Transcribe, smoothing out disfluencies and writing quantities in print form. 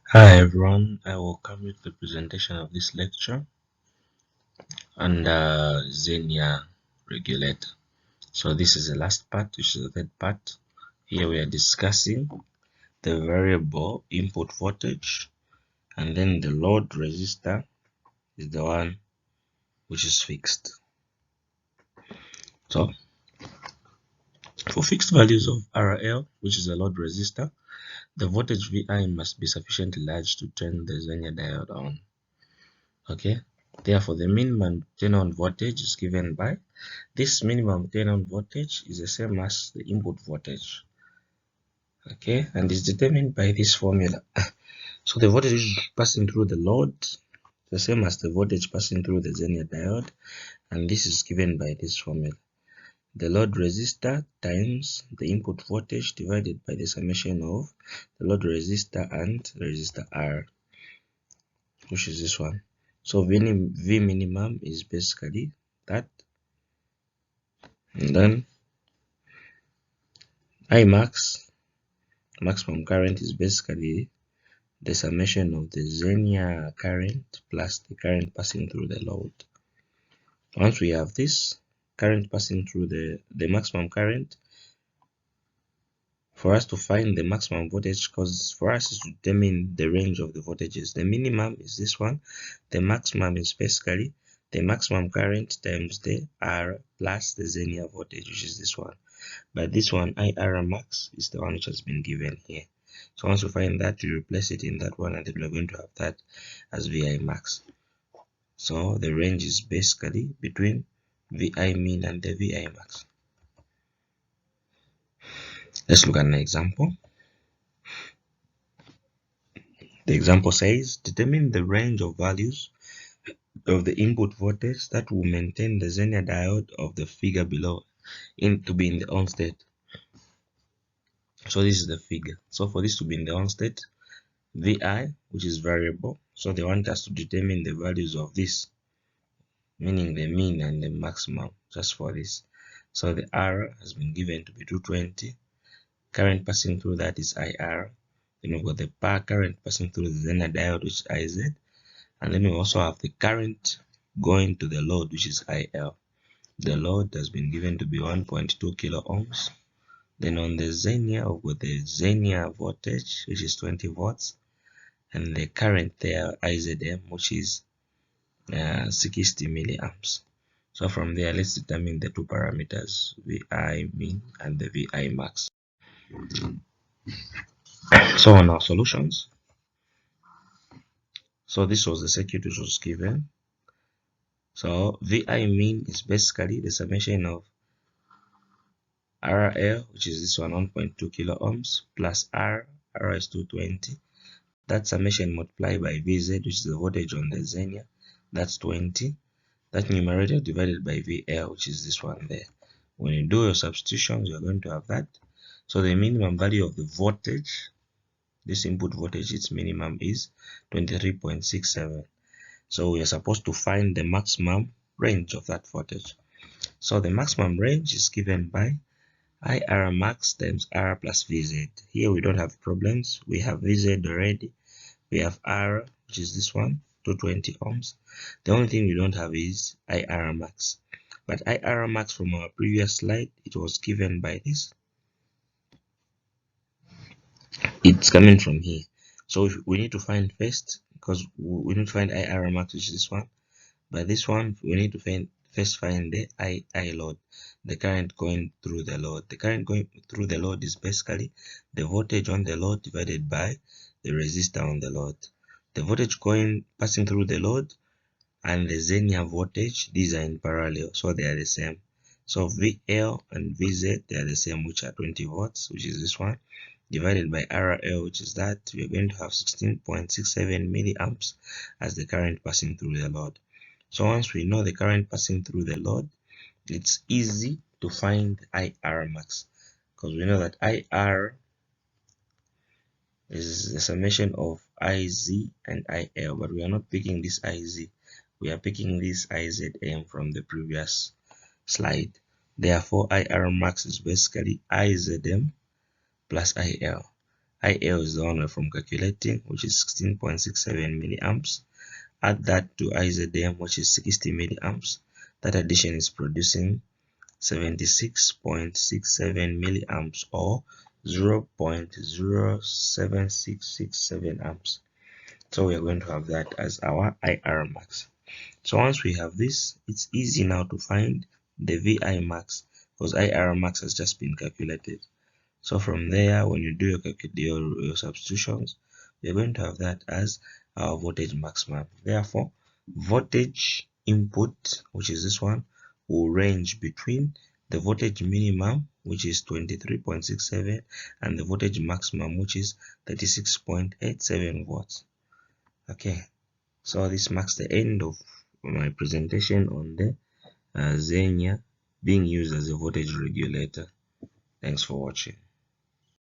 Hi everyone, I welcome you to the presentation of this lecture under Zener regulator. So this is the last part, which is the third part. Here we are discussing the variable input voltage, and then the load resistor is the one which is fixed. So for fixed values of RL, which is the load resistor, the voltage VI must be sufficiently large to turn the Zener diode on. Okay, therefore the minimum turn on voltage is given by this. Minimum turn on voltage is the same as the input voltage, okay, and is determined by this formula. So the voltage passing through the load the same as the voltage passing through the Zener diode, and this is given by this formula: the load resistor times the input voltage divided by the summation of the load resistor and resistor R, which is this one. So V minimum is basically that, and then I maximum current is basically the summation of the Zener current plus the current passing through the load. Once we have this current passing through the maximum current, for us to find the maximum voltage, because for us is to determine the range of the voltages, the minimum is this one, the maximum is basically the maximum current times the R plus the Zener voltage, which is this one. But this one, IR max, is the one which has been given here. So once you find that, you replace it in that one, and then we're going to have that as VI max. So the range is basically between VI min and the VI max. Let's look at an example. The example says, determine the range of values of the input voltage that will maintain the Zener diode of the figure below to be in the on state. So this is the figure. So for this to be in the on state, VI, which is variable, so they want us to determine the values of this, meaning the mean and the maximum, just for this. So the R has been given to be 220. Current passing through that is IR. Then we've got the power current passing through the Zener diode, which is IZ. And then we also have the current going to the load, which is IL. The load has been given to be 1.2 kilo ohms. Then on the Zener, we've got the Zener voltage, which is 20 volts. And the current there, IZM, which is 60 milliamps. So from there, let's determine the two parameters, VI min and the VI max. So on our solutions, so this was the circuit which was given. So VI min is basically the summation of RL, which is this one, 1.2 kilo ohms, plus R is 220. That summation multiplied by VZ, which is the voltage on the Zener, that's 20. That numerator divided by VL, which is this one there. When you do your substitutions, you're going to have that. So the minimum value of the voltage, this input voltage, its minimum is 23.67. So we are supposed to find the maximum range of that voltage. So the maximum range is given by IR max times R plus VZ. Here we don't have problems. We have VZ already. We have R, which is this one, 220 ohms. The only thing we don't have is IR max. But IR max from our previous slide, it was given by this. It's coming from here. So we need to find first, because we need to find IR max, which is this one. But this one, we need to first find the I load, the current going through the load. The current going through the load is basically the voltage on the load divided by the resistor on the load. The voltage passing through the load and the Zener voltage, these are in parallel, so they are the same. So VL and VZ, they are the same, which are 20 volts, which is this one, divided by RL, which is that we are going to have 16.67 milliamps as the current passing through the load. So once we know the current passing through the load, it's easy to find IR max, because we know that IR is the summation of IZ and IL, but we are not picking this IZ, we are picking this IZM from the previous slide. Therefore IR max is basically IZM plus IL, IL is the one we're from calculating, which is 16.67 milliamps. Add that to IZM, which is 60 milliamps. That addition is producing 76.67 milliamps, or 0.07667 amps. So we are going to have that as our IR max. So once we have this, it's easy now to find the VI max, because IR max has just been calculated. So from there, when you do your substitutions, you're going to have that as our voltage maximum. Therefore, voltage input, which is this one, will range between the voltage minimum, which is 23.67, and the voltage maximum, which is 36.87 volts. Okay, so this marks the end of my presentation on the Zener being used as a voltage regulator. Thanks for watching.